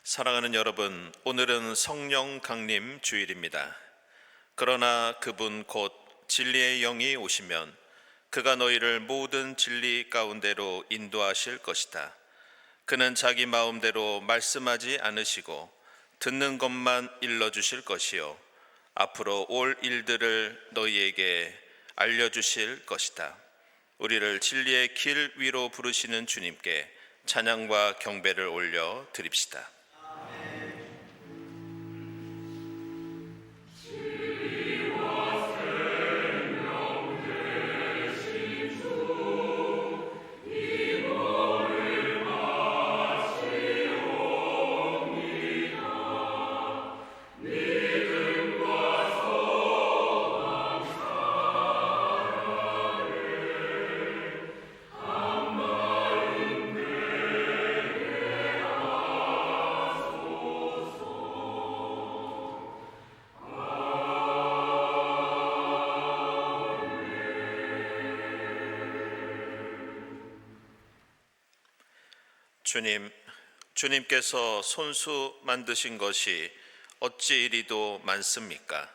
사랑하는 여러분, 오늘은 성령 강림 주일입니다. 그러나 그분 곧 진리의 영이 오시면 그가 너희를 모든 진리 가운데로 인도하실 것이다. 그는 자기 마음대로 말씀하지 않으시고 듣는 것만 일러주실 것이요 앞으로 올 일들을 너희에게 알려주실 것이다. 우리를 진리의 길 위로 부르시는 주님께 찬양과 경배를 올려 드립시다. 주님께서 손수 만드신 것이 어찌 이리도 많습니까?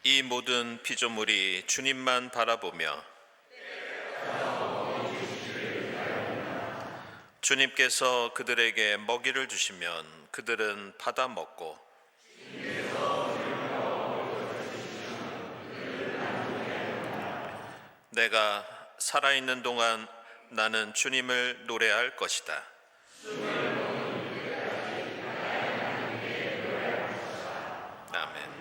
이 모든 피조물이 주님만 바라보며 주님께서 그들에게 먹이를 주시면 그들은 받아 먹고 내가 살아있는 동안 나는 주님을 노래할 것이다. 아멘.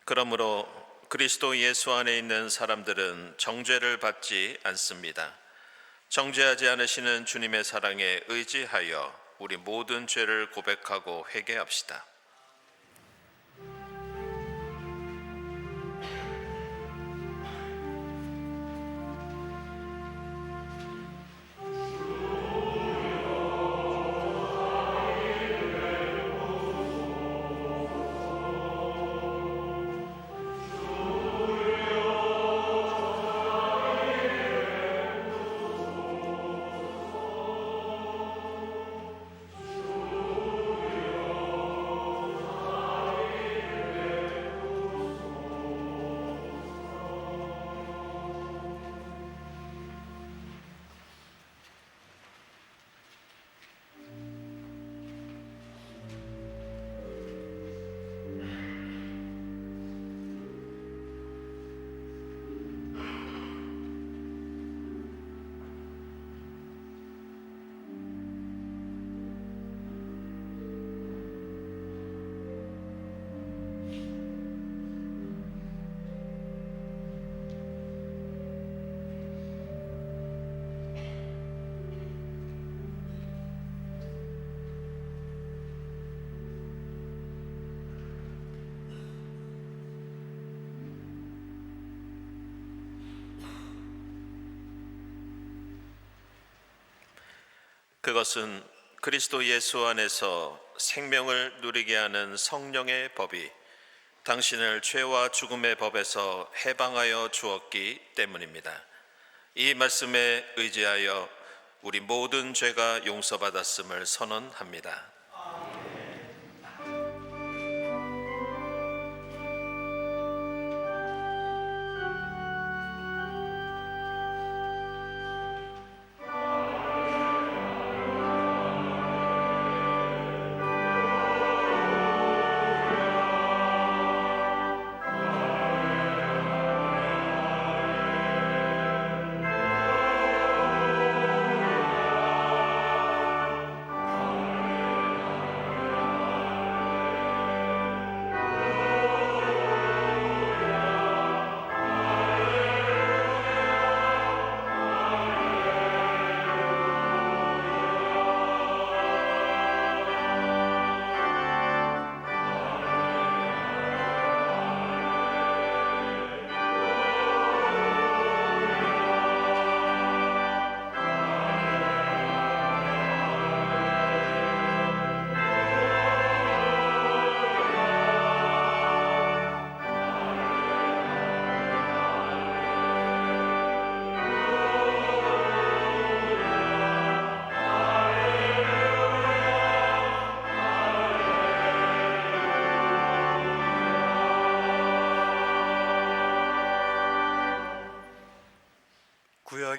그러므로 그리스도 예수 안에 있는 사람들은 정죄를 받지 않습니다. 정죄하지 않으시는 주님의 사랑에 의지하여 우리 모든 죄를 고백하고 회개합시다. 그것은 그리스도 예수 안에서 생명을 누리게 하는 성령의 법이 당신을 죄와 죽음의 법에서 해방하여 주었기 때문입니다. 이 말씀에 의지하여 우리 모든 죄가 용서받았음을 선언합니다.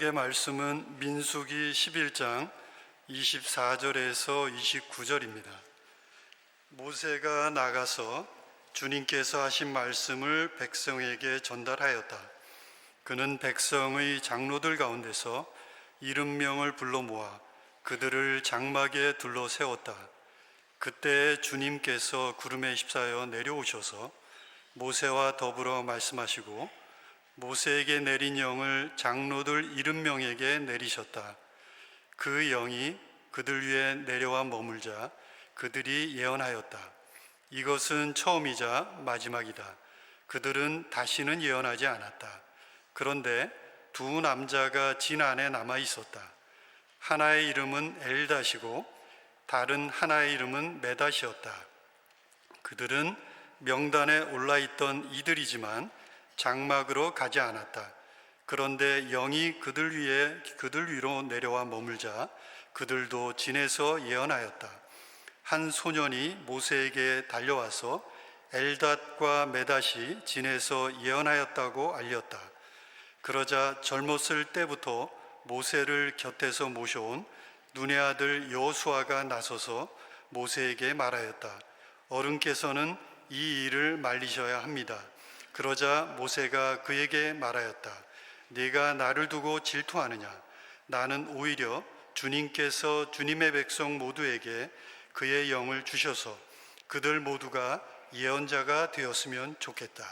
구약의 말씀은 민수기 11장 24절에서 29절입니다. 모세가 나가서 주님께서 하신 말씀을 백성에게 전달하였다. 그는 백성의 장로들 가운데서 70명을 불러 모아 그들을 장막에 둘러 세웠다. 그때 주님께서 구름에 휩싸여 내려오셔서 모세와 더불어 말씀하시고 모세에게 내린 영을 장로들 70명에게 내리셨다. 그 영이 그들 위에 내려와 머물자 그들이 예언하였다. 이것은 처음이자 마지막이다. 그들은 다시는 예언하지 않았다. 그런데 두 남자가 진 안에 남아 있었다. 하나의 이름은 엘닷이고 다른 하나의 이름은 메닷이었다. 그들은 명단에 올라있던 이들이지만 장막으로 가지 않았다. 그런데 영이 그들 위로 내려와 머물자 그들도 진에서 예언하였다. 한 소년이 모세에게 달려와서 엘닷과 메닷이 진에서 예언하였다고 알렸다. 그러자 젊었을 때부터 모세를 곁에서 모셔온 눈의 아들 여호수아가 나서서 모세에게 말하였다. 어른께서는 이 일을 말리셔야 합니다. 그러자 모세가 그에게 말하였다. 네가 나를 두고 질투하느냐? 나는 오히려 주님께서 주님의 백성 모두에게 그의 영을 주셔서 그들 모두가 예언자가 되었으면 좋겠다.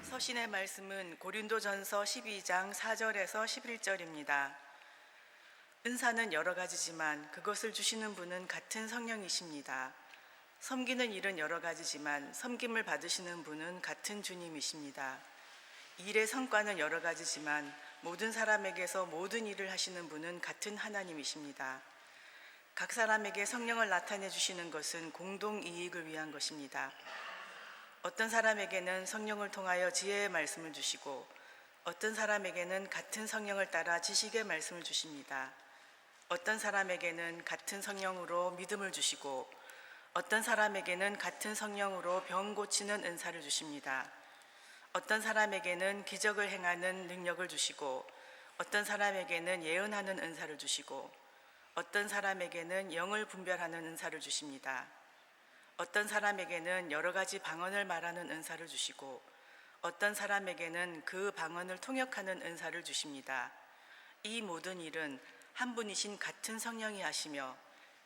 서신의 말씀은 고린도전서 12장 4절에서 11절입니다. 은사는 여러 가지지만 그것을 주시는 분은 같은 성령이십니다. 섬기는 일은 여러 가지지만 섬김을 받으시는 분은 같은 주님이십니다. 일의 성과는 여러 가지지만 모든 사람에게서 모든 일을 하시는 분은 같은 하나님이십니다. 각 사람에게 성령을 나타내 주시는 것은 공동 이익을 위한 것입니다. 어떤 사람에게는 성령을 통하여 지혜의 말씀을 주시고 어떤 사람에게는 같은 성령을 따라 지식의 말씀을 주십니다. 어떤 사람에게는 같은 성령으로 믿음을 주시고 어떤 사람에게는 같은 성령으로 병 고치는 은사를 주십니다. 어떤 사람에게는 기적을 행하는 능력을 주시고 어떤 사람에게는 예언하는 은사를 주시고 어떤 사람에게는 영을 분별하는 은사를 주십니다. 어떤 사람에게는 여러 가지 방언을 말하는 은사를 주시고 어떤 사람에게는 그 방언을 통역하는 은사를 주십니다. 이 모든 일은 한 분이신 같은 성령이 하시며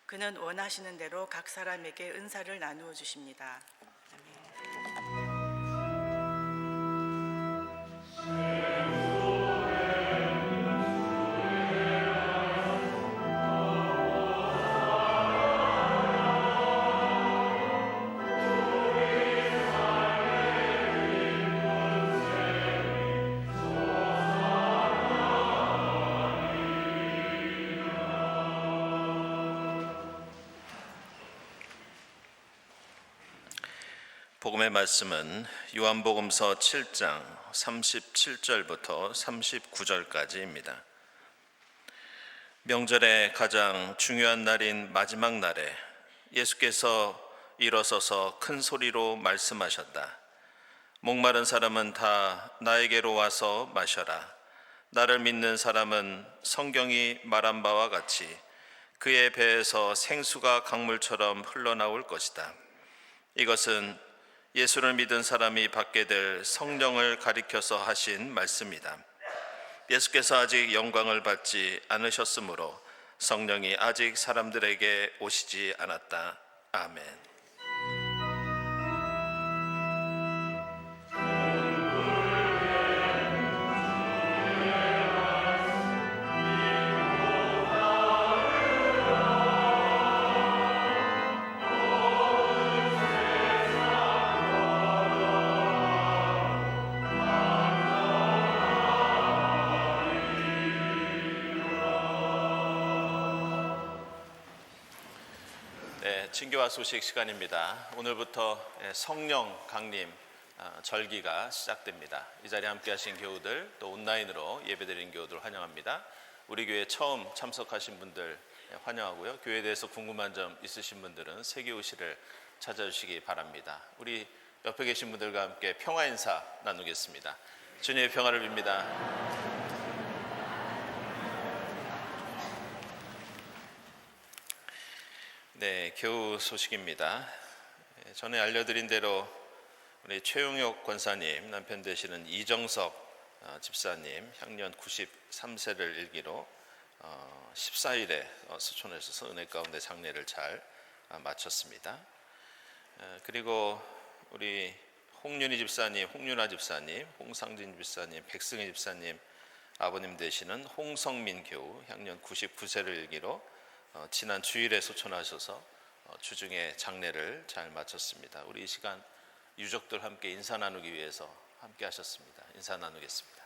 그는 원하시는 대로 각 사람에게 은사를 나누어 주십니다. 복음의 말씀은 요한복음서 7장 37절부터 39절까지입니다. 명절의 가장 중요한 날인 마지막 날에 예수께서 일어서서 큰 소리로 말씀하셨다. 목마른 사람은 다 나에게로 와서 마셔라. 나를 믿는 사람은 성경이 말한 바와 같이 그의 배에서 생수가 강물처럼 흘러나올 것이다. 이것은 예수를 믿은 사람이 받게 될 성령을 가리켜서 하신 말씀이다. 예수께서 아직 영광을 받지 않으셨으므로 성령이 아직 사람들에게 오시지 않았다. 아멘. 친교와 소식 시간입니다. 오늘부터 성령 강림 절기가 시작됩니다. 이 자리에 함께 하신 교우들 또 온라인으로 예배드린 교우들 환영합니다. 우리 교회 처음 참석하신 분들 환영하고요. 교회에 대해서 궁금한 점 있으신 분들은 세교우실을 찾아주시기 바랍니다. 우리 옆에 계신 분들과 함께 평화 인사 나누겠습니다. 주님의 평화를 빕니다. 네, 교우 소식입니다. 전에 알려드린 대로 우리 최용혁 권사님, 남편 되시는 이정석 집사님 향년 93세를 일기로 14일에 수촌에서 은혜 가운데 장례를 잘 마쳤습니다. 그리고 우리 홍윤희 집사님, 홍윤아 집사님, 홍상진 집사님, 백승희 집사님 아버님 되시는 홍성민 교우 향년 99세를 일기로 지난 주일에 소천하셔서 주중에 장례를 잘 마쳤습니다. 우리 이 시간 유족들 함께 인사 나누기 위해서 함께 하셨습니다. 인사 나누겠습니다.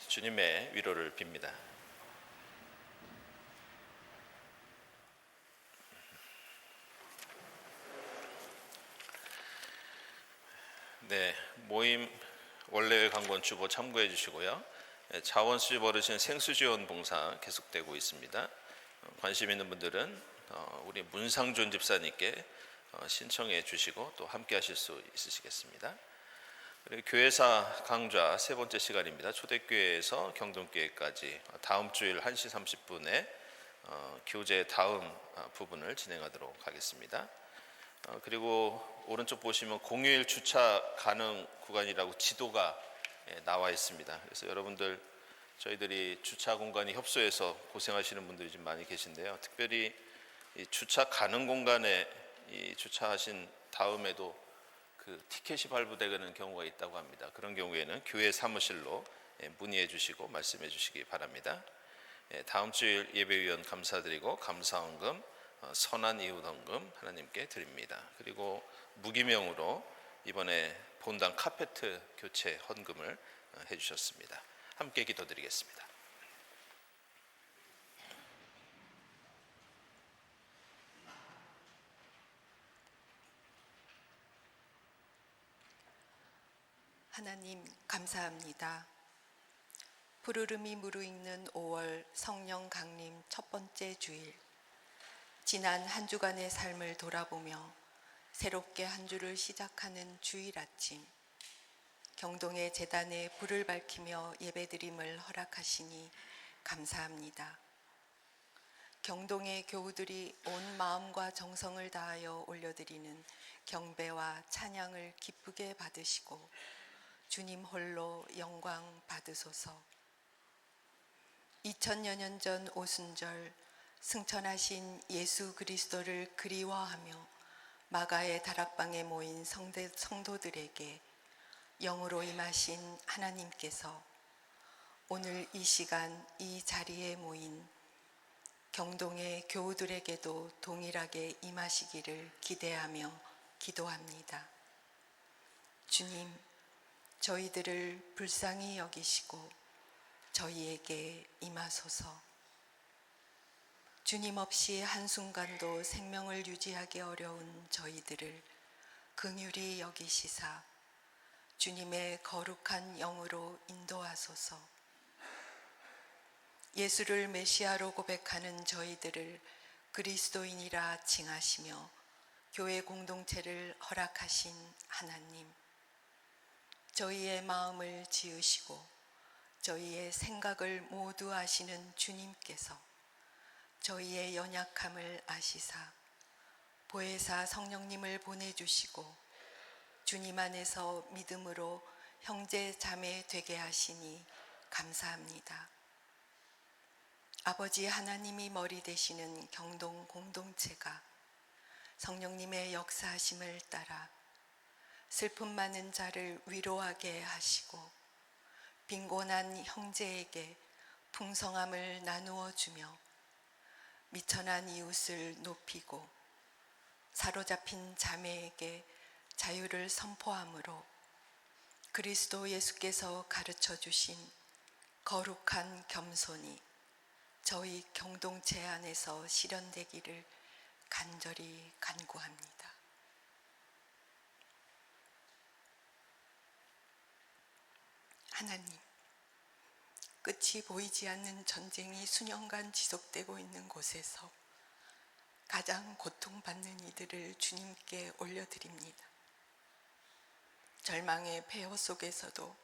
주님의 위로를 빕니다. 네, 모임 원래 강권 주보 참고해 주시고요. 자원 수집 어르신 생수 지원 봉사 계속되고 있습니다. 관심 있는 분들은 우리 문상존 집사님께 신청해 주시고 또 함께 하실 수 있으시겠습니다. 그리고 교회사 강좌 세 번째 시간입니다. 초대교회에서 경동교회까지 다음 주일 1시 30분에 교재 다음 부분을 진행하도록 하겠습니다. 그리고 오른쪽 보시면 공휴일 주차 가능 구간이라고 지도가 나와 있습니다. 그래서 여러분들 저희들이 주차 공간이 협소해서 고생하시는 분들이 좀 많이 계신데요. 특별히 이 주차 가능 공간에 이 주차하신 다음에도 그 티켓이 발부되는 경우가 있다고 합니다. 그런 경우에는 교회 사무실로 문의해 주시고 말씀해 주시기 바랍니다. 다음 주일 예배위원 감사드리고 감사헌금, 선한 이웃헌금 하나님께 드립니다. 그리고 무기명으로 이번에 본당 카페트 교체 헌금을 해주셨습니다. 함께 기도드리겠습니다. 하나님 감사합니다. 푸르름이 무르익는 5월 성령 강림 첫 번째 주일, 지난 한 주간의 삶을 돌아보며 새롭게 한 주를 시작하는 주일 아침, 경동의 제단에 불을 밝히며 예배드림을 허락하시니 감사합니다. 경동의 교우들이 온 마음과 정성을 다하여 올려드리는 경배와 찬양을 기쁘게 받으시고 주님 홀로 영광 받으소서. 2000여 년 전 오순절 승천하신 예수 그리스도를 그리워하며 마가의 다락방에 모인 성도들에게 영으로 임하신 하나님께서 오늘 이 시간 이 자리에 모인 경동의 교우들에게도 동일하게 임하시기를 기대하며 기도합니다. 주님, 저희들을 불쌍히 여기시고 저희에게 임하소서. 주님 없이 한순간도 생명을 유지하기 어려운 저희들을 긍휼히 여기시사 주님의 거룩한 영으로 인도하소서. 예수를 메시아로 고백하는 저희들을 그리스도인이라 칭하시며 교회 공동체를 허락하신 하나님, 저희의 마음을 지으시고 저희의 생각을 모두 아시는 주님께서 저희의 연약함을 아시사 보혜사 성령님을 보내주시고 주님 안에서 믿음으로 형제 자매 되게 하시니 감사합니다. 아버지 하나님이 머리 되시는 경동 공동체가 성령님의 역사하심을 따라 슬픔 많은 자를 위로하게 하시고 빈곤한 형제에게 풍성함을 나누어 주며 미천한 이웃을 높이고 사로잡힌 자매에게 자유를 선포함으로 그리스도 예수께서 가르쳐 주신 거룩한 겸손이 저희 공동체 안에서 실현되기를 간절히 간구합니다. 하나님, 끝이 보이지 않는 전쟁이 수년간 지속되고 있는 곳에서 가장 고통받는 이들을 주님께 올려드립니다. 절망의 폐허 속에서도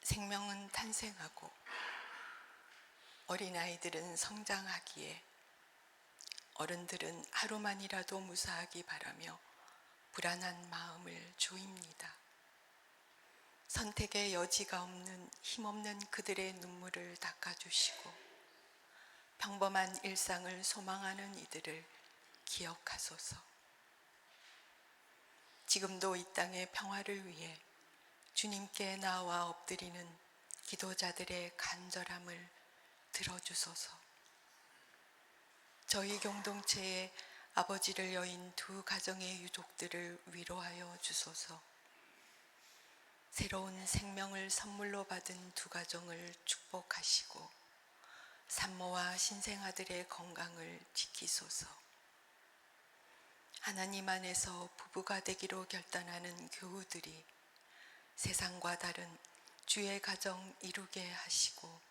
생명은 탄생하고 어린아이들은 성장하기에 어른들은 하루만이라도 무사하기 바라며 불안한 마음을 조입니다. 선택의 여지가 없는 힘없는 그들의 눈물을 닦아주시고 평범한 일상을 소망하는 이들을 기억하소서. 지금도 이 땅의 평화를 위해 주님께 나와 엎드리는 기도자들의 간절함을 들어주소서. 저희 공동체에 아버지를 여인 두 가정의 유족들을 위로하여 주소서. 새로운 생명을 선물로 받은 두 가정을 축복하시고 산모와 신생아들의 건강을 지키소서. 하나님 안에서 부부가 되기로 결단하는 교우들이 세상과 다른 주의 가정 이루게 하시고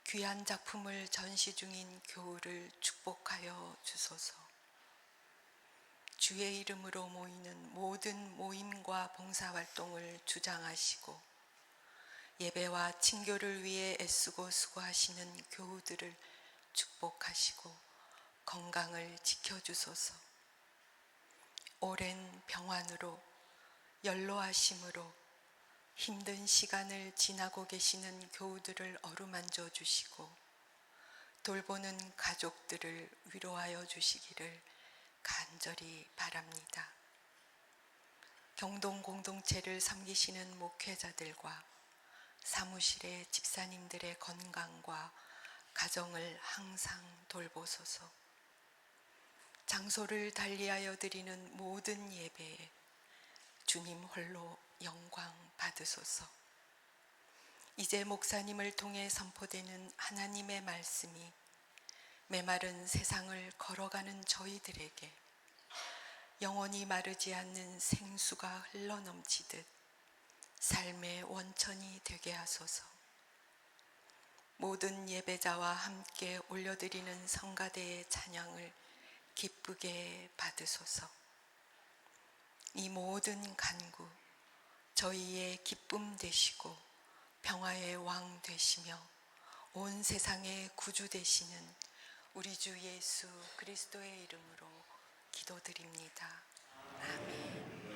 귀한 작품을 전시 중인 교우를 축복하여 주소서. 주의 이름으로 모이는 모든 모임과 봉사활동을 주장하시고 예배와 친교를 위해 애쓰고 수고하시는 교우들을 축복하시고 건강을 지켜주소서. 오랜 평안으로 연로하심으로 힘든 시간을 지나고 계시는 교우들을 어루만져 주시고 돌보는 가족들을 위로하여 주시기를 간절히 바랍니다. 경동 공동체를 섬기시는 목회자들과 사무실의 집사님들의 건강과 가정을 항상 돌보소서. 장소를 달리하여 드리는 모든 예배에 주님 홀로 영광 받으소서. 이제 목사님을 통해 선포되는 하나님의 말씀이 메마른 세상을 걸어가는 저희들에게 영원히 마르지 않는 생수가 흘러넘치듯 삶의 원천이 되게 하소서. 모든 예배자와 함께 올려드리는 성가대의 찬양을 기쁘게 받으소서. 이 모든 간구 저희의 기쁨 되시고 평화의 왕 되시며 온 세상의 구주 되시는 우리 주 예수 그리스도의 이름으로 기도드립니다. 아멘.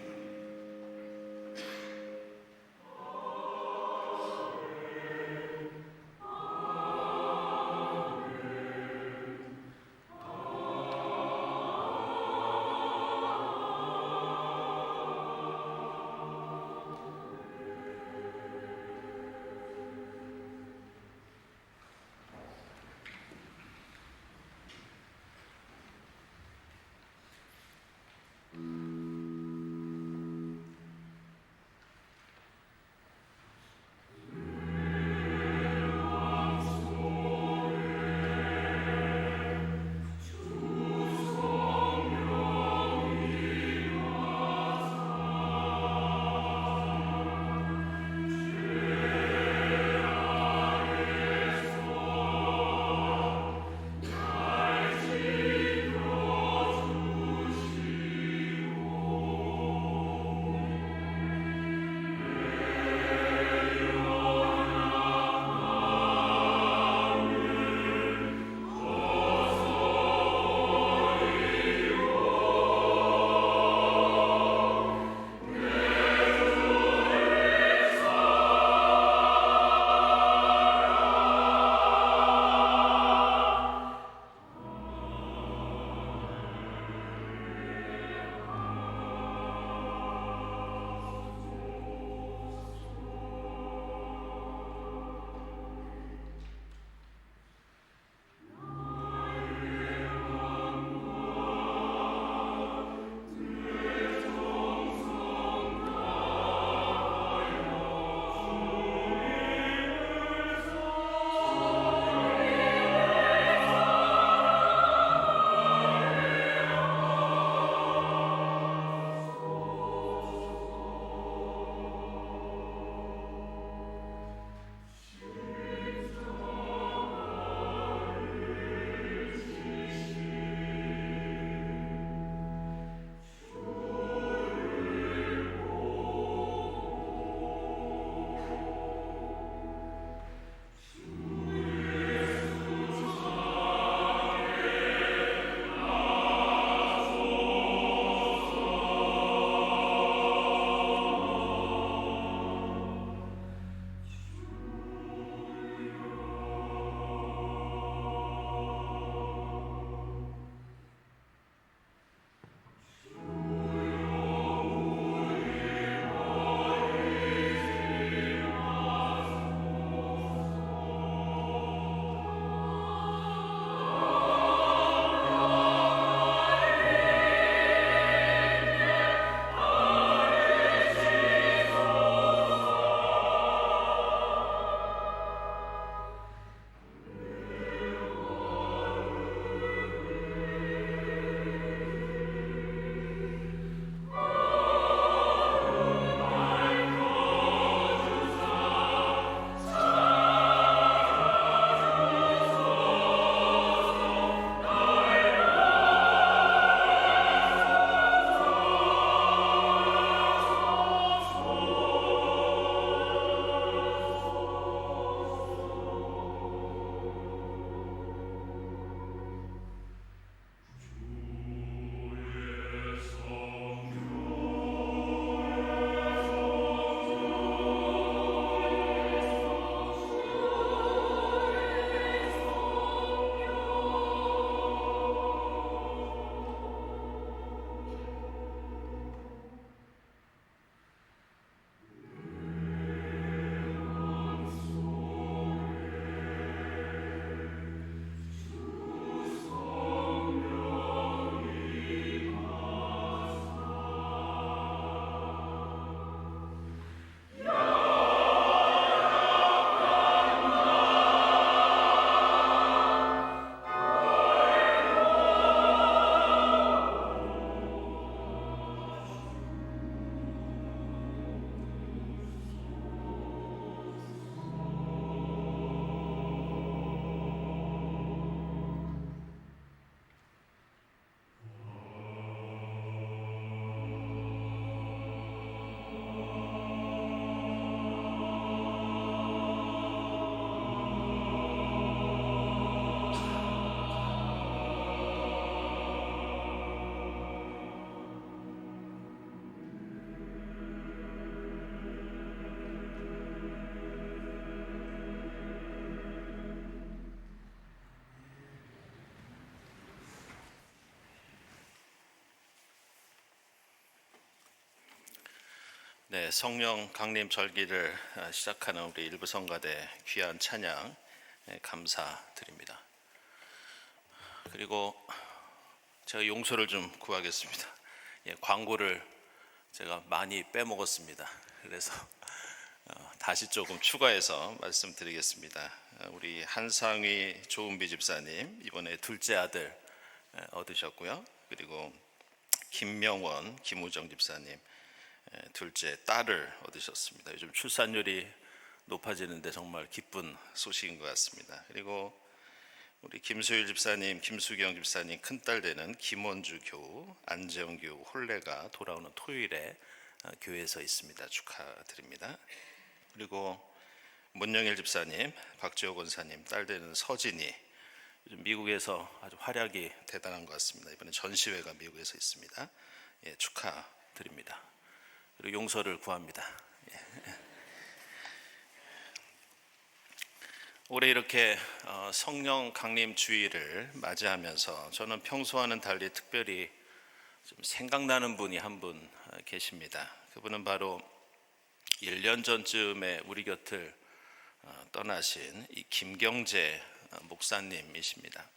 네, 성령 강림 절기를 시작하는 우리 일부 성가대 귀한 찬양 감사드립니다. 그리고 제가 용서를 좀 구하겠습니다. 광고를 제가 많이 빼먹었습니다. 그래서 다시 조금 추가해서 말씀드리겠습니다. 우리 한상희 조은비 집사님 이번에 둘째 아들 얻으셨고요. 그리고 김명원 김우정 집사님 둘째 딸을 얻으셨습니다. 요즘 출산율이 높아지는데 정말 기쁜 소식인 것 같습니다. 그리고 우리 김수일 집사님, 김수경 집사님 큰딸 되는 김원주 교우, 안재영 교우 혼례가 돌아오는 토요일에 교회에서 있습니다. 축하드립니다. 그리고 문영일 집사님, 박지호 권사님 딸 되는 서진이 요즘 미국에서 아주 활약이 대단한 것 같습니다. 이번에 전시회가 미국에서 있습니다. 축하드립니다. 그리고 용서를 구합니다. 올해 이렇게 성령 강림 주일을 맞이하면서 저는 평소와는 달리 특별히 좀 생각나는 분이 한 분 계십니다. 그분은 바로 1년 전쯤에 우리 곁을 떠나신 이 김경재 목사님이십니다.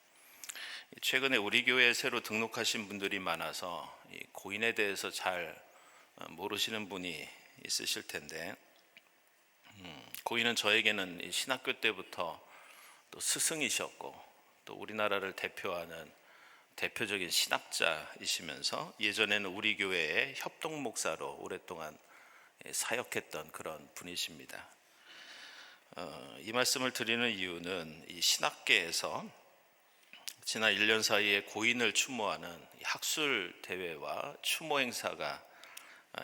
최근에 우리 교회에 새로 등록하신 분들이 많아서 이 고인에 대해서 잘 모르시는 분이 있으실 텐데, 고인은 저에게는 이 신학교 때부터 또 스승이셨고 또 우리나라를 대표하는 대표적인 신학자이시면서 예전에는 우리 교회의 협동 목사로 오랫동안 사역했던 그런 분이십니다. 이 말씀을 드리는 이유는 이 신학계에서 지난 1년 사이에 고인을 추모하는 학술 대회와 추모 행사가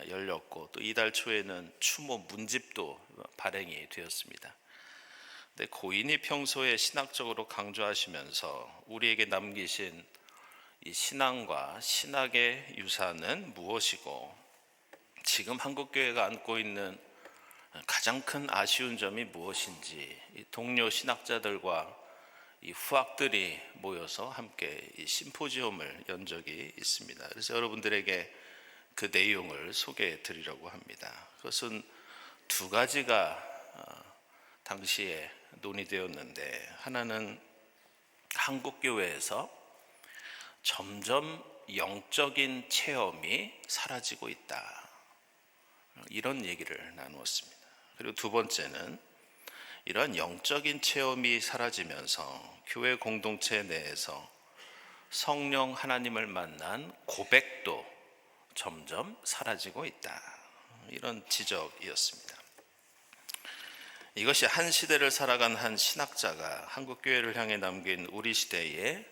열렸고 또 이달 초에는 추모 문집도 발행이 되었습니다. 근데 고인이 평소에 신학적으로 강조하시면서 우리에게 남기신 이 신앙과 신학의 유산은 무엇이고 지금 한국교회가 안고 있는 가장 큰 아쉬운 점이 무엇인지 이 동료 신학자들과 이 후학들이 모여서 함께 이 심포지엄을 연 적이 있습니다. 그래서 여러분들에게 그 내용을 소개해 드리려고 합니다. 그것은 두 가지가 당시에 논의되었는데, 하나는 한국교회에서 점점 영적인 체험이 사라지고 있다, 이런 얘기를 나누었습니다. 그리고 두 번째는 이러한 영적인 체험이 사라지면서 교회 공동체 내에서 성령 하나님을 만난 고백도 점점 사라지고 있다, 이런 지적이었습니다. 이것이 한 시대를 살아간 한 신학자가 한국교회를 향해 남긴 우리 시대의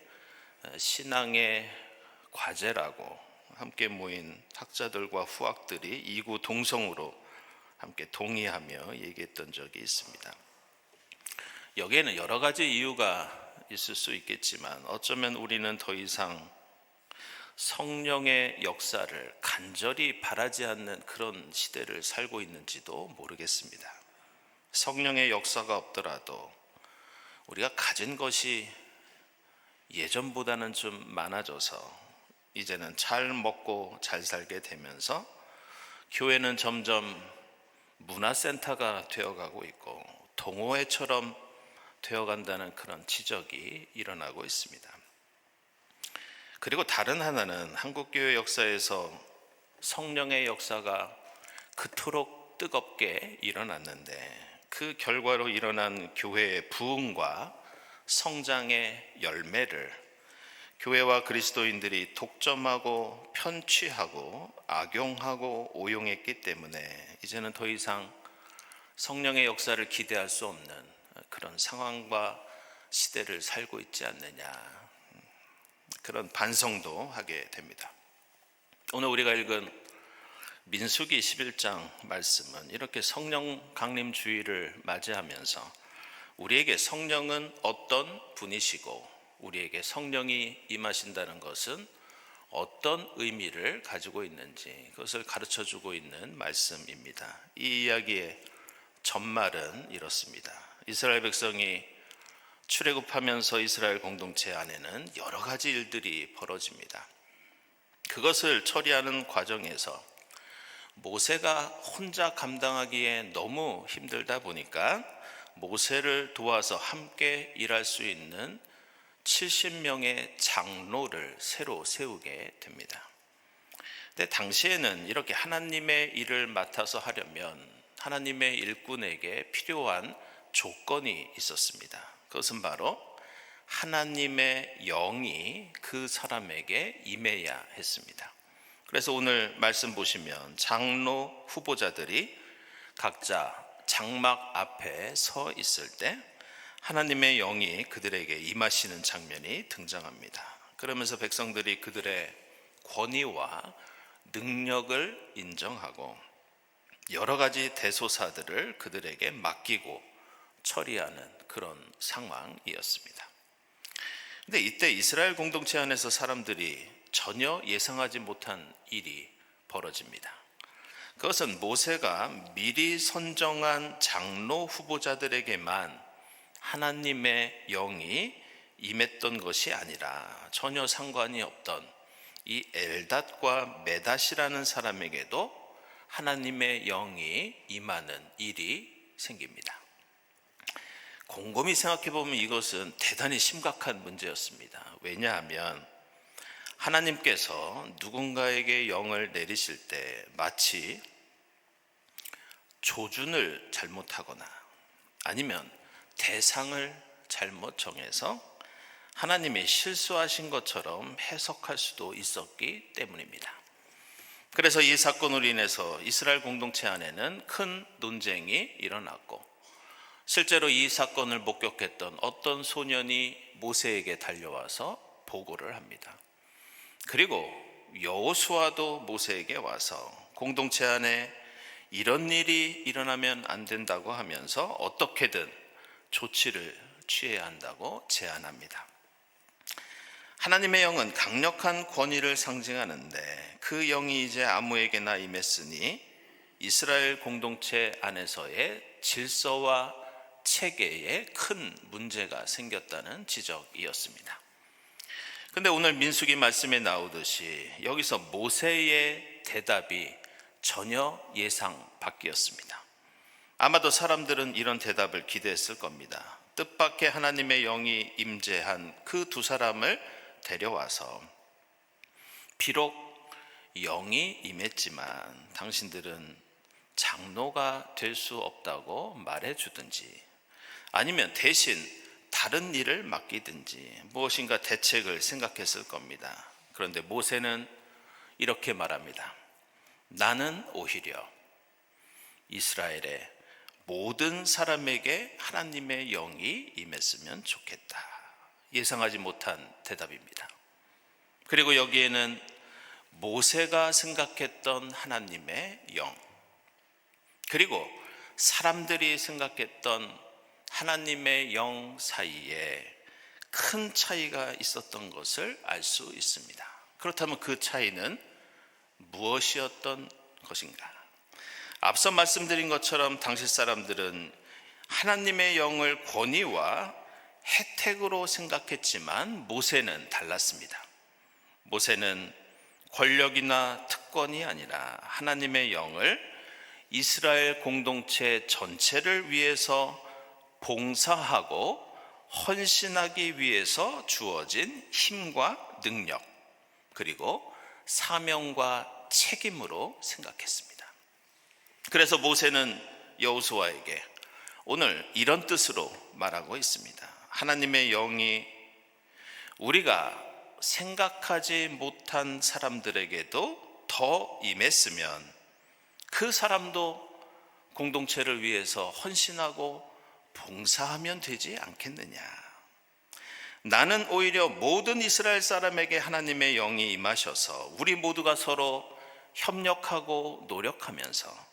신앙의 과제라고 함께 모인 학자들과 후학들이 이구동성으로 함께 동의하며 얘기했던 적이 있습니다. 여기에는 여러 가지 이유가 있을 수 있겠지만 어쩌면 우리는 더 이상 성령의 역사를 간절히 바라지 않는 그런 시대를 살고 있는지도 모르겠습니다. 성령의 역사가 없더라도 우리가 가진 것이 예전보다는 좀 많아져서 이제는 잘 먹고 잘 살게 되면서 교회는 점점 문화센터가 되어가고 있고 동호회처럼 되어간다는 그런 지적이 일어나고 있습니다. 그리고 다른 하나는 한국교회 역사에서 성령의 역사가 그토록 뜨겁게 일어났는데 그 결과로 일어난 교회의 부흥과 성장의 열매를 교회와 그리스도인들이 독점하고 편취하고 악용하고 오용했기 때문에 이제는 더 이상 성령의 역사를 기대할 수 없는 그런 상황과 시대를 살고 있지 않느냐, 그런 반성도 하게 됩니다. 오늘 우리가 읽은 민수기 11장 말씀은 이렇게 성령 강림 주일을 맞이하면서 우리에게 성령은 어떤 분이시고 우리에게 성령이 임하신다는 것은 어떤 의미를 가지고 있는지 그것을 가르쳐주고 있는 말씀입니다. 이 이야기의 전말은 이렇습니다. 이스라엘 백성이 출애굽하면서 이스라엘 공동체 안에는 여러 가지 일들이 벌어집니다. 그것을 처리하는 과정에서 모세가 혼자 감당하기에 너무 힘들다 보니까 모세를 도와서 함께 일할 수 있는 70명의 장로를 새로 세우게 됩니다. 근데 당시에는 이렇게 하나님의 일을 맡아서 하려면 하나님의 일꾼에게 필요한 조건이 있었습니다. 그것은 바로 하나님의 영이 그 사람에게 임해야 했습니다. 그래서 오늘 말씀 보시면 장로 후보자들이 각자 장막 앞에 서 있을 때 하나님의 영이 그들에게 임하시는 장면이 등장합니다. 그러면서 백성들이 그들의 권위와 능력을 인정하고 여러 가지 대소사들을 그들에게 맡기고 처리하는 그런 상황이었습니다. 근데 이때 이스라엘 공동체 안에서 사람들이 전혀 예상하지 못한 일이 벌어집니다. 그것은 모세가 미리 선정한 장로 후보자들에게만 하나님의 영이 임했던 것이 아니라 전혀 상관이 없던 이 엘닷과 메닷이라는 사람에게도 하나님의 영이 임하는 일이 생깁니다. 곰곰이 생각해 보면 이것은 대단히 심각한 문제였습니다. 왜냐하면 하나님께서 누군가에게 영을 내리실 때 마치 조준을 잘못하거나 아니면 대상을 잘못 정해서 하나님이 실수하신 것처럼 해석할 수도 있었기 때문입니다. 그래서 이 사건으로 인해서 이스라엘 공동체 안에는 큰 논쟁이 일어났고 실제로 이 사건을 목격했던 어떤 소년이 모세에게 달려와서 보고를 합니다. 그리고 여호수아도 모세에게 와서 공동체 안에 이런 일이 일어나면 안 된다고 하면서 어떻게든 조치를 취해야 한다고 제안합니다. 하나님의 영은 강력한 권위를 상징하는데 그 영이 이제 아무에게나 임했으니 이스라엘 공동체 안에서의 질서와 체계에 큰 문제가 생겼다는 지적이었습니다. 그런데 오늘 민수기 말씀에 나오듯이 여기서 모세의 대답이 전혀 예상 밖이었습니다. 아마도 사람들은 이런 대답을 기대했을 겁니다. 뜻밖의 하나님의 영이 임재한 그 두 사람을 데려와서 비록 영이 임했지만 당신들은 장로가 될 수 없다고 말해주든지 아니면 대신 다른 일을 맡기든지 무엇인가 대책을 생각했을 겁니다. 그런데 모세는 이렇게 말합니다. 나는 오히려 이스라엘의 모든 사람에게 하나님의 영이 임했으면 좋겠다. 예상하지 못한 대답입니다. 그리고 여기에는 모세가 생각했던 하나님의 영, 그리고 사람들이 생각했던 하나님의 영 사이에 큰 차이가 있었던 것을 알 수 있습니다. 그렇다면 그 차이는 무엇이었던 것인가? 앞서 말씀드린 것처럼 당시 사람들은 하나님의 영을 권위와 혜택으로 생각했지만 모세는 달랐습니다. 모세는 권력이나 특권이 아니라 하나님의 영을 이스라엘 공동체 전체를 위해서 봉사하고 헌신하기 위해서 주어진 힘과 능력, 그리고 사명과 책임으로 생각했습니다. 그래서 모세는 여호수아에게 오늘 이런 뜻으로 말하고 있습니다. 하나님의 영이 우리가 생각하지 못한 사람들에게도 더 임했으면 그 사람도 공동체를 위해서 헌신하고 봉사하면 되지 않겠느냐. 나는 오히려 모든 이스라엘 사람에게 하나님의 영이 임하셔서 우리 모두가 서로 협력하고 노력하면서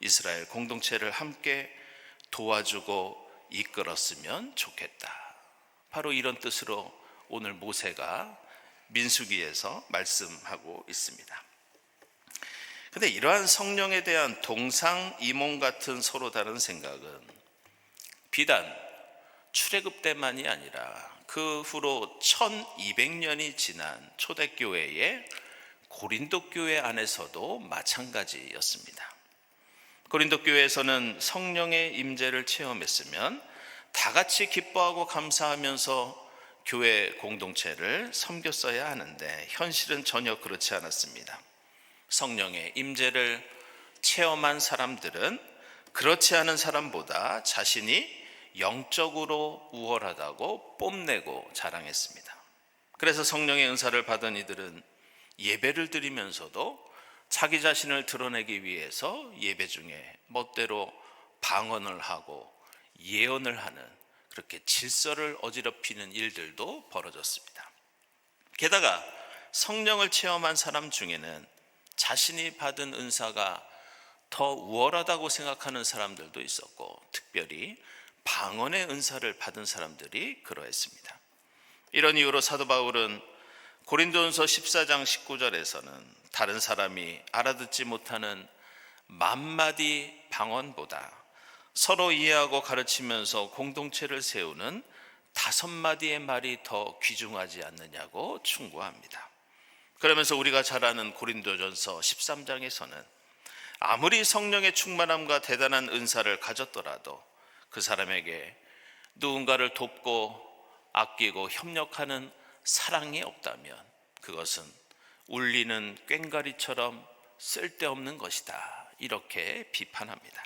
이스라엘 공동체를 함께 도와주고 이끌었으면 좋겠다. 바로 이런 뜻으로 오늘 모세가 민수기에서 말씀하고 있습니다. 그런데 이러한 성령에 대한 동상이몽 같은 서로 다른 생각은 비단 출애굽 때만이 아니라 그 후로 1200년이 지난 초대교회의 고린도 교회 안에서도 마찬가지였습니다. 고린도 교회에서는 성령의 임재를 체험했으면 다 같이 기뻐하고 감사하면서 교회 공동체를 섬겼어야 하는데 현실은 전혀 그렇지 않았습니다. 성령의 임재를 체험한 사람들은 그렇지 않은 사람보다 자신이 영적으로 우월하다고 뽐내고 자랑했습니다. 그래서 성령의 은사를 받은 이들은 예배를 드리면서도 자기 자신을 드러내기 위해서 예배 중에 멋대로 방언을 하고 예언을 하는, 그렇게 질서를 어지럽히는 일들도 벌어졌습니다. 게다가 성령을 체험한 사람 중에는 자신이 받은 은사가 더 우월하다고 생각하는 사람들도 있었고, 특별히 방언의 은사를 받은 사람들이 그러했습니다. 이런 이유로 사도 바울은 고린도전서 14장 19절에서는 다른 사람이 알아듣지 못하는 만마디 방언보다 서로 이해하고 가르치면서 공동체를 세우는 5마디의 말이 더 귀중하지 않느냐고 충고합니다. 그러면서 우리가 잘 아는 고린도전서 13장에서는 아무리 성령의 충만함과 대단한 은사를 가졌더라도 그 사람에게 누군가를 돕고 아끼고 협력하는 사랑이 없다면 그것은 울리는 꽹과리처럼 쓸데없는 것이다, 이렇게 비판합니다.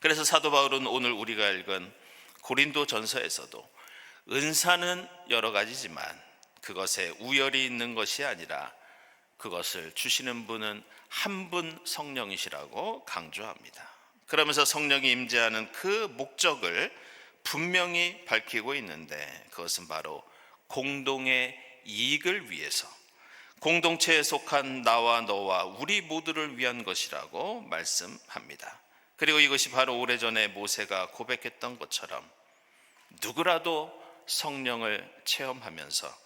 그래서 사도 바울은 오늘 우리가 읽은 고린도전서에서도 은사는 여러 가지지만 그것에 우열이 있는 것이 아니라 그것을 주시는 분은 한 분 성령이시라고 강조합니다. 그러면서 성령이 임재하는 그 목적을 분명히 밝히고 있는데, 그것은 바로 공동의 이익을 위해서, 공동체에 속한 나와 너와 우리 모두를 위한 것이라고 말씀합니다. 그리고 이것이 바로 오래전에 모세가 고백했던 것처럼 누구라도 성령을 체험하면서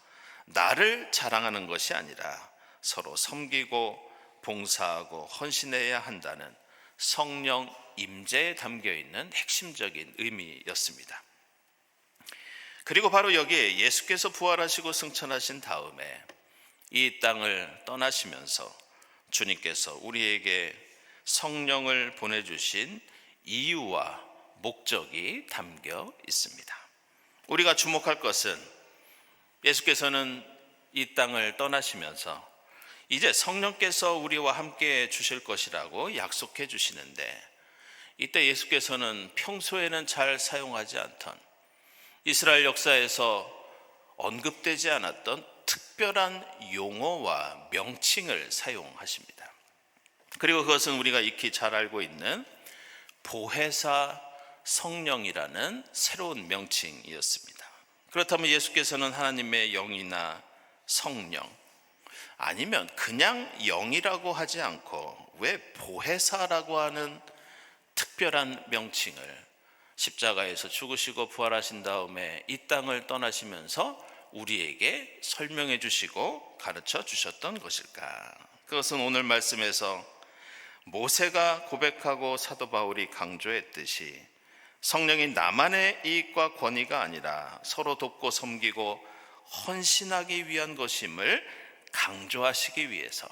나를 자랑하는 것이 아니라 서로 섬기고 봉사하고 헌신해야 한다는 성령 임재에 담겨있는 핵심적인 의미였습니다. 그리고 바로 여기에 예수께서 부활하시고 승천하신 다음에 이 땅을 떠나시면서 주님께서 우리에게 성령을 보내주신 이유와 목적이 담겨 있습니다. 우리가 주목할 것은 예수께서는 이 땅을 떠나시면서 이제 성령께서 우리와 함께 주실 것이라고 약속해 주시는데, 이때 예수께서는 평소에는 잘 사용하지 않던, 이스라엘 역사에서 언급되지 않았던 특별한 용어와 명칭을 사용하십니다. 그리고 그것은 우리가 익히 잘 알고 있는 보혜사 성령이라는 새로운 명칭이었습니다. 그렇다면 예수께서는 하나님의 영이나 성령, 아니면 그냥 영이라고 하지 않고 왜 보혜사라고 하는 특별한 명칭을 십자가에서 죽으시고 부활하신 다음에 이 땅을 떠나시면서 우리에게 설명해 주시고 가르쳐 주셨던 것일까? 그것은 오늘 말씀에서 모세가 고백하고 사도 바울이 강조했듯이 성령이 나만의 이익과 권위가 아니라 서로 돕고 섬기고 헌신하기 위한 것임을 강조하시기 위해서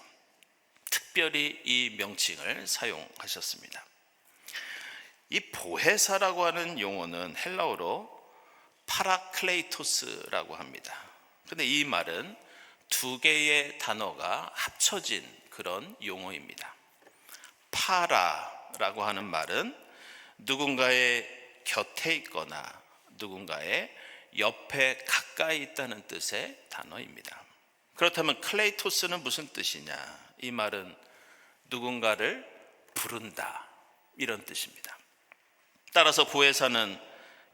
특별히 이 명칭을 사용하셨습니다. 이 보혜사라고 하는 용어는 헬라어로 파라클레이토스라고 합니다. 그런데 이 말은 두 개의 단어가 합쳐진 그런 용어입니다. 파라라고 하는 말은 누군가의 곁에 있거나 누군가의 옆에 가까이 있다는 뜻의 단어입니다. 그렇다면 클레이토스는 무슨 뜻이냐? 이 말은 누군가를 부른다, 이런 뜻입니다. 따라서 보혜사는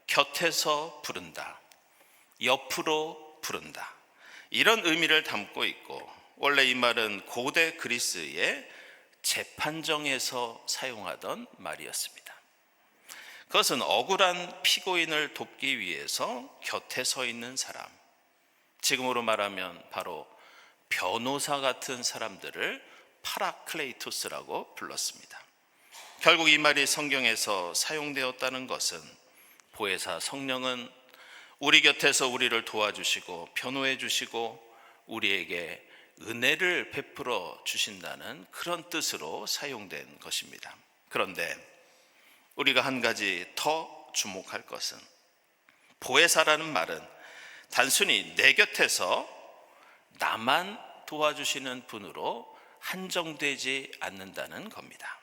곁에서 부른다, 옆으로 부른다, 이런 의미를 담고 있고, 원래 이 말은 고대 그리스의 재판정에서 사용하던 말이었습니다. 그것은 억울한 피고인을 돕기 위해서 곁에 서 있는 사람, 지금으로 말하면 바로 변호사 같은 사람들을 파라클레이토스라고 불렀습니다. 결국 이 말이 성경에서 사용되었다는 것은 보혜사 성령은 우리 곁에서 우리를 도와주시고 변호해 주시고 우리에게 은혜를 베풀어 주신다는 그런 뜻으로 사용된 것입니다. 그런데 우리가 한 가지 더 주목할 것은 보혜사라는 말은 단순히 내 곁에서 나만 도와주시는 분으로 한정되지 않는다는 겁니다.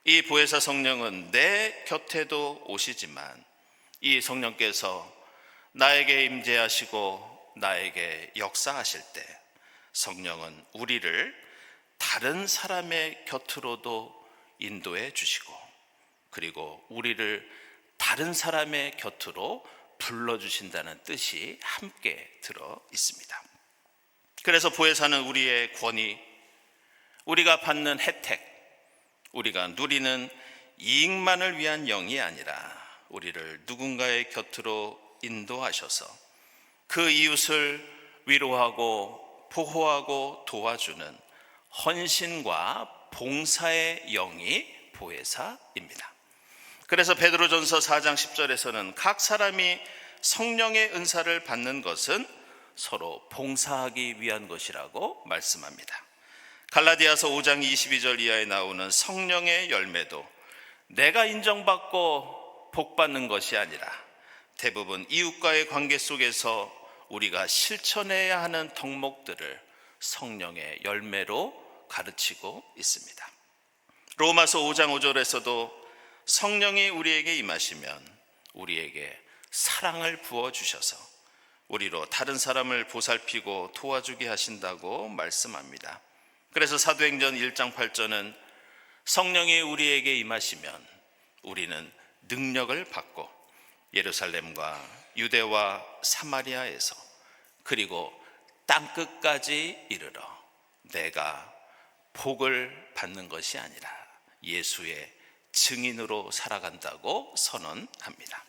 이 보혜사 성령은 내 곁에도 오시지만 이 성령께서 나에게 임재하시고 나에게 역사하실 때 성령은 우리를 다른 사람의 곁으로도 인도해 주시고 그리고 우리를 다른 사람의 곁으로 불러주신다는 뜻이 함께 들어 있습니다. 그래서 보혜사는 우리의 권위, 우리가 받는 혜택, 우리가 누리는 이익만을 위한 영이 아니라 우리를 누군가의 곁으로 인도하셔서 그 이웃을 위로하고 보호하고 도와주는 헌신과 봉사의 영이 보혜사입니다. 그래서 베드로전서 4장 10절에서는 각 사람이 성령의 은사를 받는 것은 서로 봉사하기 위한 것이라고 말씀합니다. 갈라디아서 5장 22절 이하에 나오는 성령의 열매도 내가 인정받고 복받는 것이 아니라 대부분 이웃과의 관계 속에서 우리가 실천해야 하는 덕목들을 성령의 열매로 가르치고 있습니다. 로마서 5장 5절에서도 성령이 우리에게 임하시면 우리에게 사랑을 부어주셔서 우리로 다른 사람을 보살피고 도와주게 하신다고 말씀합니다. 그래서 사도행전 1장 8절은 성령이 우리에게 임하시면 우리는 능력을 받고 예루살렘과 유대와 사마리아에서 그리고 땅끝까지 이르러 내가 복을 받는 것이 아니라 예수의 증인으로 살아간다고 선언합니다.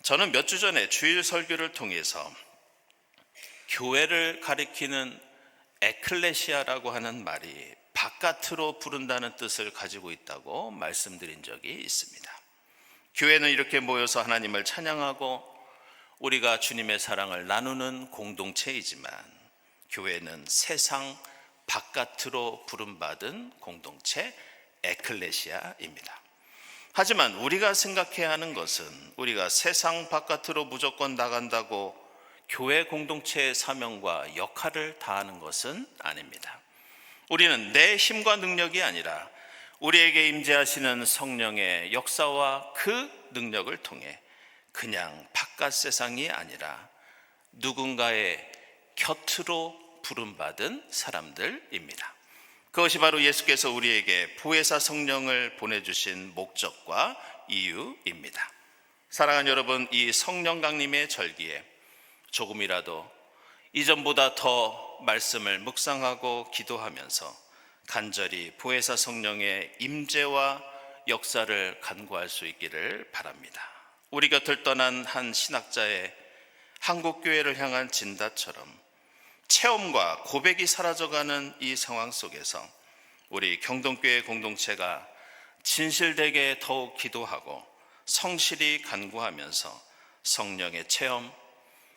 저는 몇 주 전에 주일 설교를 통해서 교회를 가리키는 에클레시아라고 하는 말이 바깥으로 부른다는 뜻을 가지고 있다고 말씀드린 적이 있습니다. 교회는 이렇게 모여서 하나님을 찬양하고 우리가 주님의 사랑을 나누는 공동체이지만 교회는 세상 바깥으로 부름받은 공동체 에클레시아입니다. 하지만 우리가 생각해야 하는 것은 우리가 세상 바깥으로 무조건 나간다고 교회 공동체의 사명과 역할을 다하는 것은 아닙니다. 우리는 내 힘과 능력이 아니라 우리에게 임재하시는 성령의 역사와 그 능력을 통해 그냥 바깥 세상이 아니라 누군가의 곁으로 부름받은 사람들입니다. 그것이 바로 예수께서 우리에게 보혜사 성령을 보내주신 목적과 이유입니다. 사랑하는 여러분, 이 성령 강림의 절기에 조금이라도 이전보다 더 말씀을 묵상하고 기도하면서 간절히 보혜사 성령의 임재와 역사를 간구할 수 있기를 바랍니다. 우리 곁을 떠난 한 신학자의 한국교회를 향한 진다처럼 체험과 고백이 사라져가는 이 상황 속에서 우리 경동교회 공동체가 진실되게 더욱 기도하고 성실히 간구하면서 성령의 체험,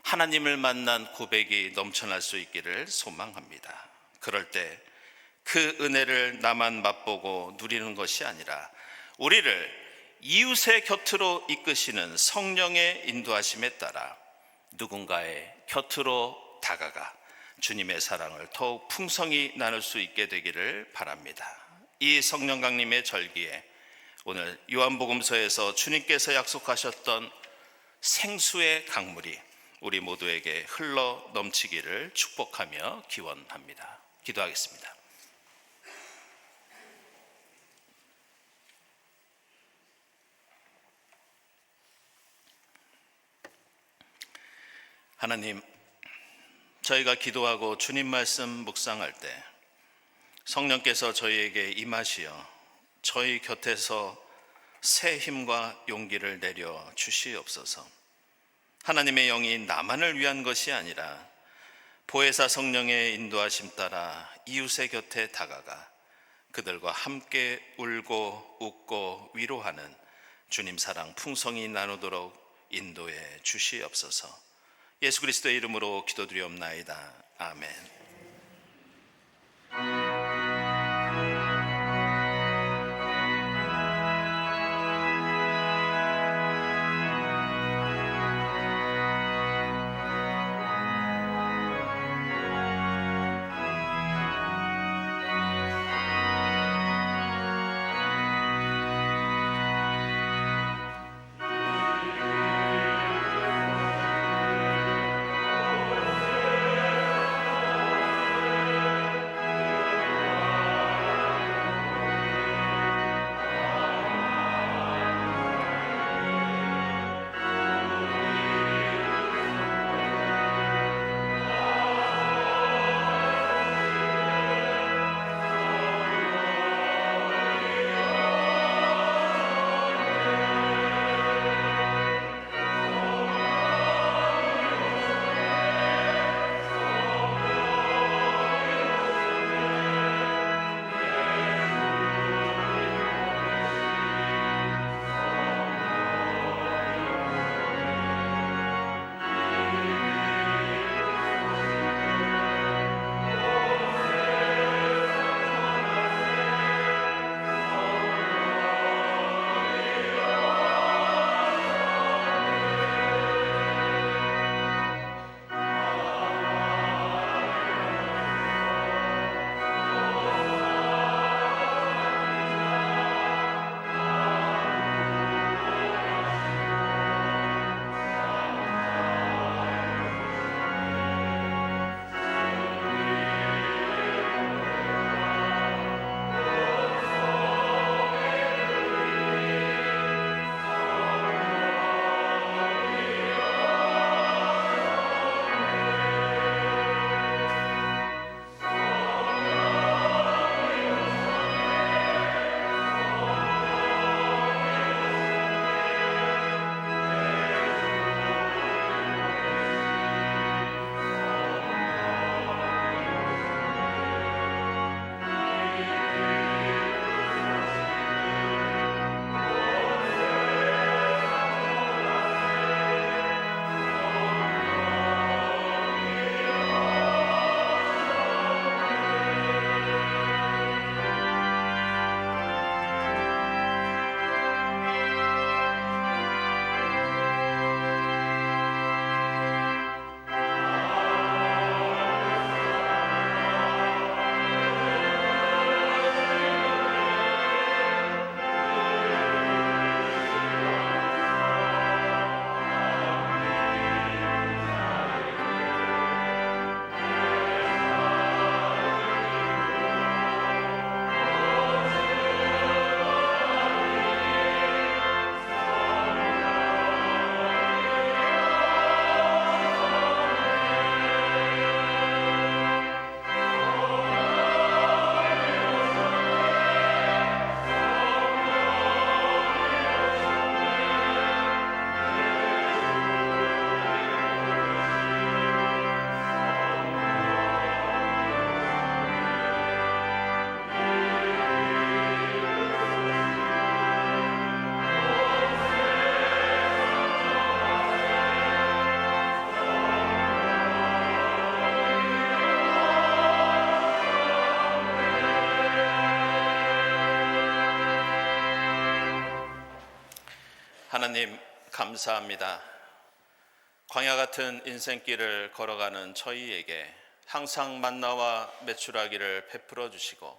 하나님을 만난 고백이 넘쳐날 수 있기를 소망합니다. 그럴 때 그 은혜를 나만 맛보고 누리는 것이 아니라 우리를 이웃의 곁으로 이끄시는 성령의 인도하심에 따라 누군가의 곁으로 다가가 주님의 사랑을 더욱 풍성히 나눌 수 있게 되기를 바랍니다. 이 성령 강림의 절기에 오늘 요한복음서에서 주님께서 약속하셨던 생수의 강물이 우리 모두에게 흘러 넘치기를 축복하며 기원합니다. 기도하겠습니다. 하나님, 저희가 기도하고 주님 말씀 묵상할 때 성령께서 저희에게 임하시어 저희 곁에서 새 힘과 용기를 내려 주시옵소서. 하나님의 영이 나만을 위한 것이 아니라 보혜사 성령의 인도하심 따라 이웃의 곁에 다가가 그들과 함께 울고 웃고 위로하는 주님 사랑 풍성히 나누도록 인도해 주시옵소서. 예수 그리스도의 이름으로 기도드리옵나이다. 아멘. 하나님 감사합니다. 광야 같은 인생길을 걸어가는 저희에게 항상 만나와 메추라기를 베풀어 주시고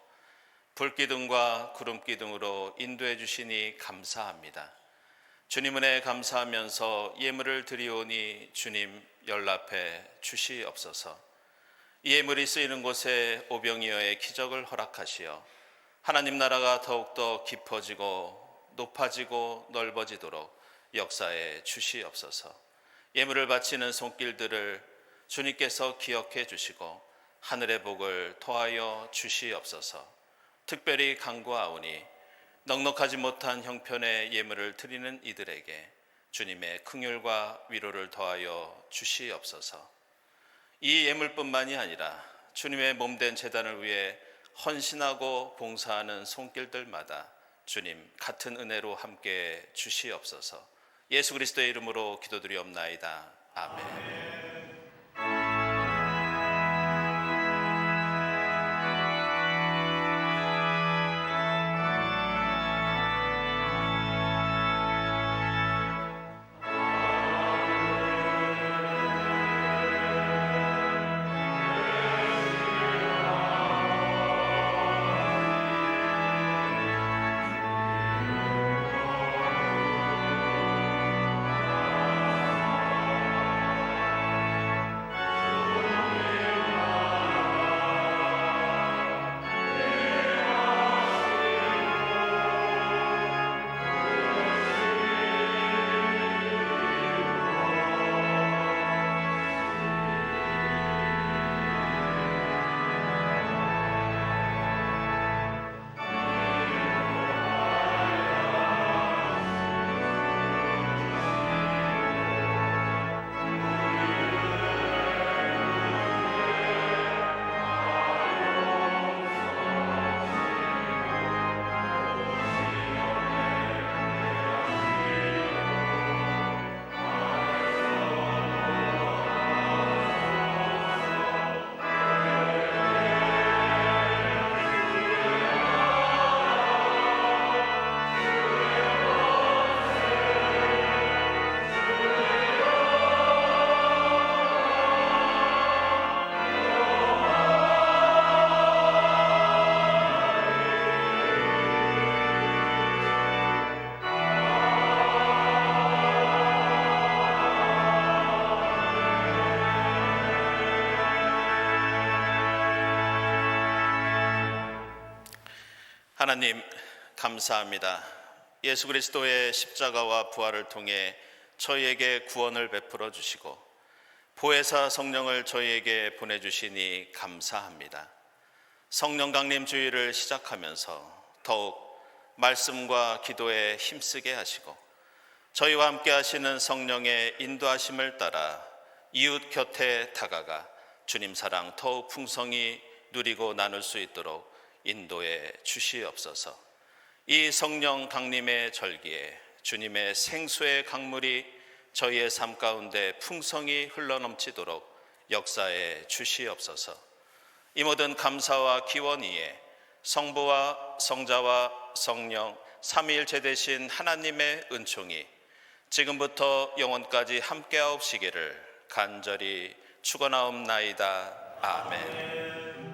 불기둥과 구름기둥으로 인도해 주시니 감사합니다. 주님 은혜에 감사하면서 예물을 드리오니 주님 연락해 주시옵소서. 이 예물이 쓰이는 곳에 오병이어의 기적을 허락하시어 하나님 나라가 더욱더 깊어지고 높아지고 넓어지도록 역사해 주시옵소서. 예물을 바치는 손길들을 주님께서 기억해 주시고 하늘의 복을 더하여 주시옵소서. 특별히 간구하오니 넉넉하지 못한 형편의 예물을 드리는 이들에게 주님의 긍휼과 위로를 더하여 주시옵소서. 이 예물뿐만이 아니라 주님의 몸된 제단을 위해 헌신하고 봉사하는 손길들마다 주님 같은 은혜로 함께 주시옵소서. 예수 그리스도의 이름으로 기도드리옵나이다. 아멘. 하나님 감사합니다. 예수 그리스도의 십자가와 부활을 통해 저희에게 구원을 베풀어 주시고 보혜사 성령을 저희에게 보내주시니 감사합니다. 성령 강림 주일을 시작하면서 더욱 말씀과 기도에 힘쓰게 하시고 저희와 함께 하시는 성령의 인도하심을 따라 이웃 곁에 다가가 주님 사랑 더욱 풍성히 누리고 나눌 수 있도록 인도해 주시옵소서. 이 성령 강림의 절기에 주님의 생수의 강물이 저희의 삶 가운데 풍성히 흘러넘치도록 역사해 주시옵소서. 이 모든 감사와 기원 위에 성부와 성자와 성령 삼위일체 되신 하나님의 은총이 지금부터 영원까지 함께하옵시기를 간절히 축원하옵나이다. 아멘.